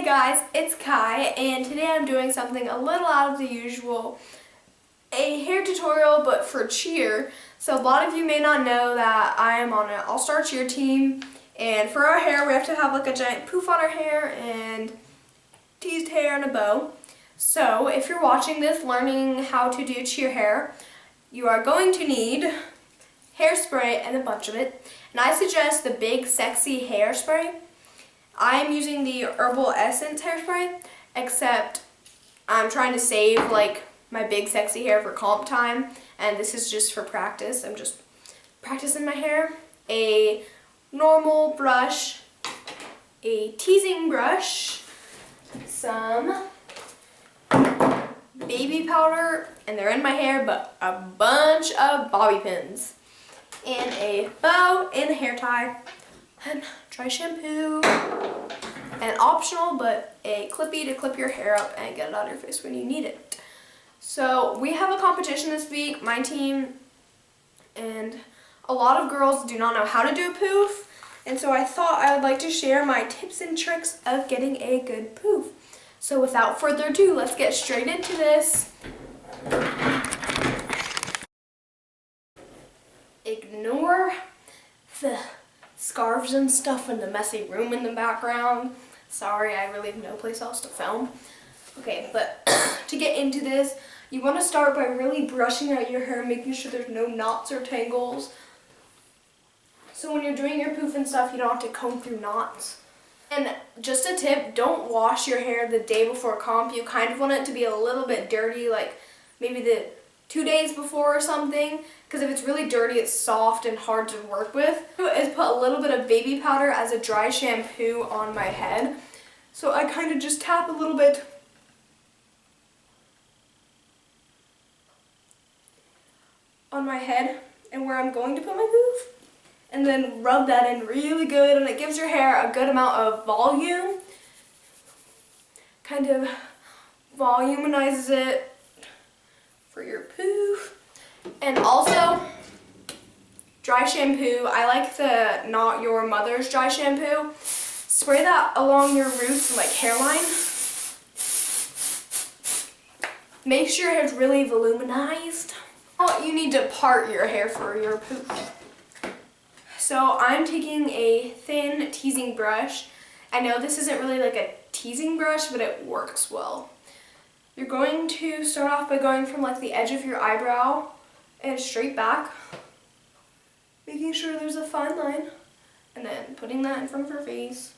Hey guys, it's Kai, and today I'm doing something a little out of the usual. A hair tutorial, but for cheer. So a lot of you may not know that I am on an all-star cheer team, and for our hair we have to have like a giant poof on our hair and teased hair and a bow. So if you're watching this learning how to do cheer hair, you are going to need hairspray and a bunch of it. And I suggest the Big Sexy Hairspray. I'm using the Herbal Essence hairspray, except I'm trying to save like my big sexy hair for comp time, and this is just for practice. I'm just practicing my hair. A normal brush, a teasing brush, some baby powder, and they're in my hair, but a bunch of bobby pins, and a bow and a hair tie, and dry shampoo, and optional, but a clippy to clip your hair up and get it out of your face when you need it. So we have a competition this week, my team, and a lot of girls do not know how to do a poof, and so I thought I would like to share my tips and tricks of getting a good poof. So without further ado, let's get straight into this. Ignore the scarves and stuff and the messy room in the background. Sorry, I really have no place else to film. Okay, but to get into this, you want to start by really brushing out your hair, making sure there's no knots or tangles. So when you're doing your poof and stuff, you don't have to comb through knots. And just a tip, don't wash your hair the day before comp. You kind of want it to be a little bit dirty, like maybe the 2 days before or something, because if it's really dirty, it's soft and hard to work with. Is put a little bit of baby powder as a dry shampoo on my head. So I kind of just tap a little bit on my head and where I'm going to put my poof, and then rub that in really good, and it gives your hair a good amount of volume. Kind of volumizes it for your poof. And also, dry shampoo. I like the Not Your Mother's dry shampoo. Spray that along your roots and like hairline. Make sure it's really voluminized. You need to part your hair for your poof. So I'm taking a thin teasing brush. I know this isn't really like a teasing brush, but it works well. You're going to start off by going from like the edge of your eyebrow and straight back, making sure there's a fine line, and then putting that in front of your face.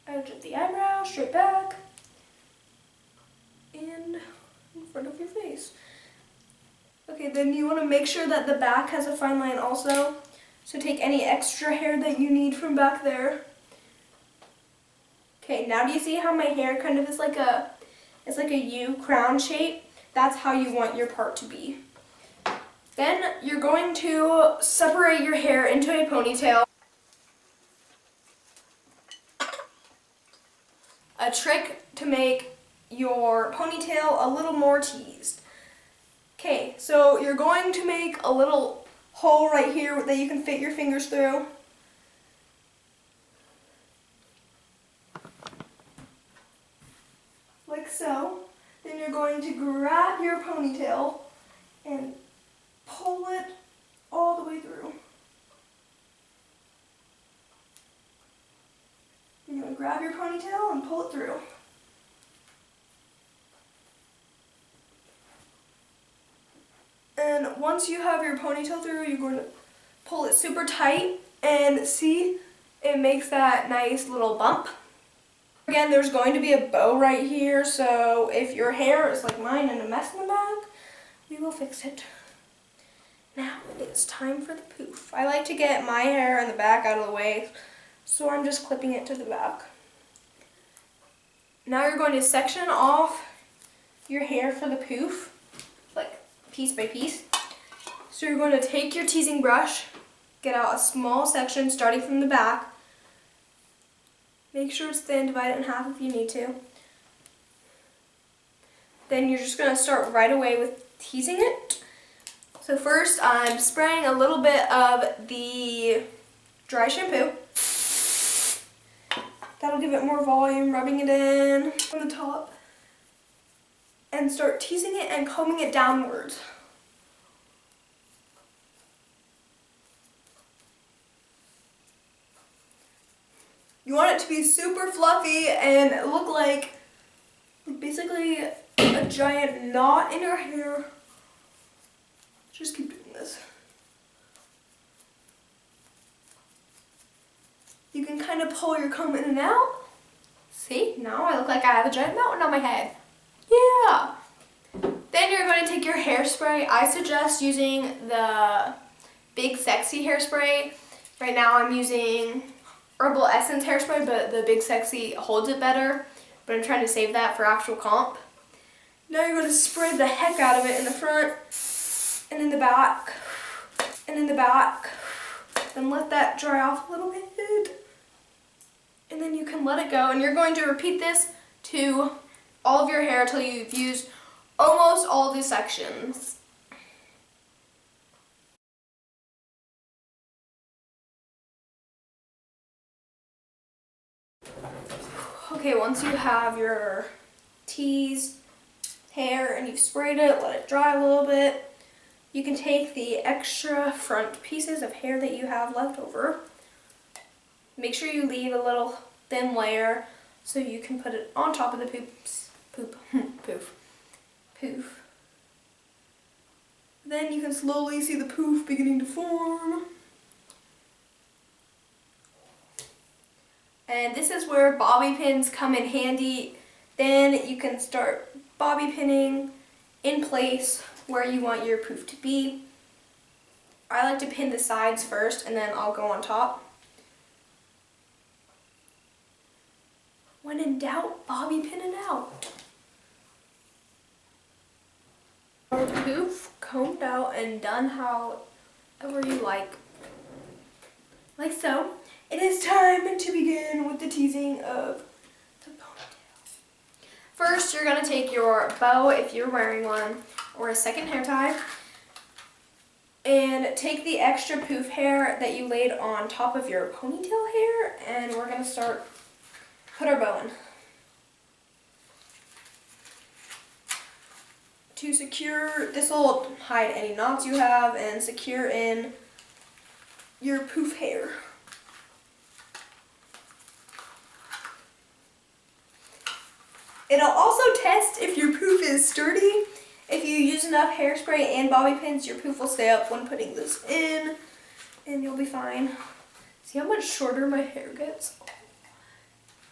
Edge of the eyebrow, straight back, and in front of your face. Okay, then you want to make sure that the back has a fine line also. So take any extra hair that you need from back there. Okay, now do you see how my hair kind of is like a U crown shape? That's how you want your part to be. Then you're going to separate your hair into a ponytail. A trick to make your ponytail a little more teased. Okay, so you're going to make a little hole right here that you can fit your fingers through. Like so. Then you're going to grab your ponytail and pull it all the way through. You're going to grab your ponytail and pull it through. And once you have your ponytail through, you're going to pull it super tight, and see, it makes that nice little bump. Again, there's going to be a bow right here, so if your hair is like mine and a mess in the back, we will fix it. Now it's time for the poof. I like to get my hair in the back out of the way, so I'm just clipping it to the back. Now you're going to section off your hair for the poof, like piece by piece. So you're going to take your teasing brush, get out a small section starting from the back. Make sure it's thin, divide it in half if you need to. Then you're just going to start right away with teasing it. So first I'm spraying a little bit of the dry shampoo. That'll give it more volume, rubbing it in from the top. And start teasing it and combing it downwards. You want it to be super fluffy and look like basically a giant knot in your hair. Just keep doing this. You can kind of pull your comb in and out. See, now I look like I have a giant mountain on my head. Yeah. Then you're going to take your hairspray. I suggest using the Big Sexy hairspray. Right now I'm using Herbal Essence hairspray, but the Big Sexy holds it better. But I'm trying to save that for actual comp. Now you're going to spray the heck out of it in the front and in the back and in the back. Then let that dry off a little bit. And then you can let it go. And you're going to repeat this to all of your hair until you've used almost all the sections. Okay, once you have your teased hair and you've sprayed it, let it dry a little bit, you can take the extra front pieces of hair that you have left over. Make sure you leave a little thin layer so you can put it on top of the poof. Then you can slowly see the poof beginning to form. And this is where bobby pins come in handy. Then you can start bobby pinning in place where you want your poof to be. I like to pin the sides first and then I'll go on top. When in doubt, bobby pin it out. Our poof combed out and done however you like so. It is time to begin with the teasing of the ponytail. First, you're going to take your bow, if you're wearing one, or a second hair tie, and take the extra poof hair that you laid on top of your ponytail hair, and we're going to put our bow in. To secure, this will hide any knots you have and secure in your poof hair. It'll also test if your poof is sturdy. If you use enough hairspray and bobby pins, your poof will stay up when putting this in, and you'll be fine. See how much shorter my hair gets?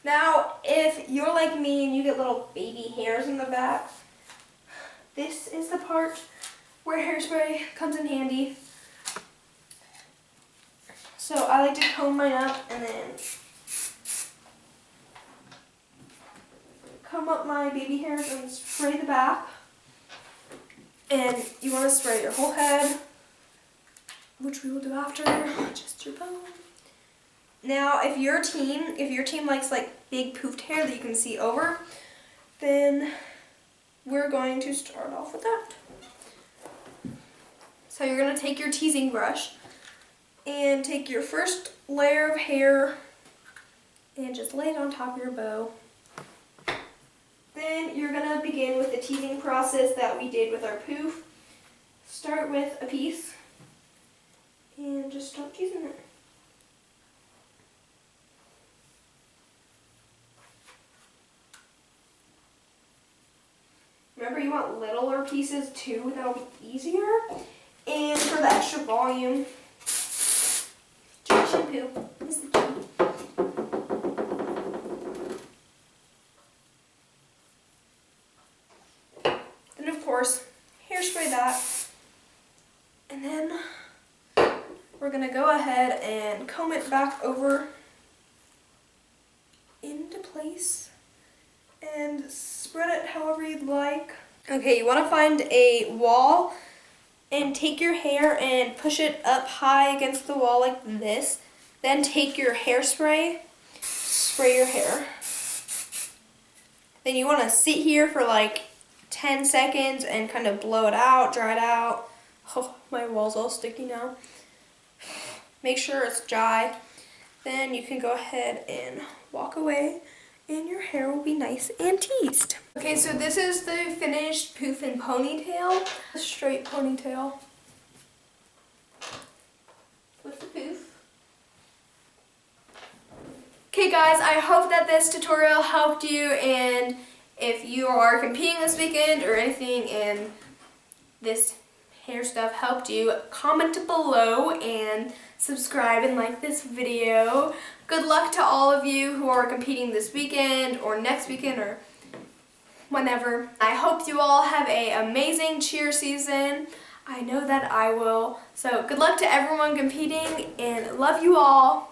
Now, if you're like me and you get little baby hairs in the back, this is the part where hairspray comes in handy. So I like to comb mine up and then comb up my baby hairs and spray the back. And you want to spray your whole head, which we will do after, just your bow. Now, if your team likes like big poofed hair that you can see over, then we're going to start off with that. So you're going to take your teasing brush and take your first layer of hair and just lay it on top of your bow. Then you're going to begin with the teasing process that we did with our poof. Start with a piece and just start teasing it. Remember, you want littler pieces too, that'll be easier. And for the extra volume, just shampoo is the key. Then of course, hairspray that. And then we're gonna go ahead and comb it back over into place and spread it however you'd like. Okay, you want to find a wall and take your hair and push it up high against the wall like this. Then take your hairspray, spray your hair. Then you want to sit here for like 10 seconds and kind of blow it out, dry it out. Oh, my wall's all sticky now. Make sure it's dry. Then you can go ahead and walk away and your hair will be nice and teased. Okay, so this is the finished poof and ponytail. A straight ponytail with the poof. Okay guys, I hope that this tutorial helped you, and if you are competing this weekend or anything and this hair stuff helped you, comment below and subscribe and like this video. Good luck to all of you who are competing this weekend or next weekend or whenever. I hope you all have an amazing cheer season. I know that I will. So good luck to everyone competing and love you all.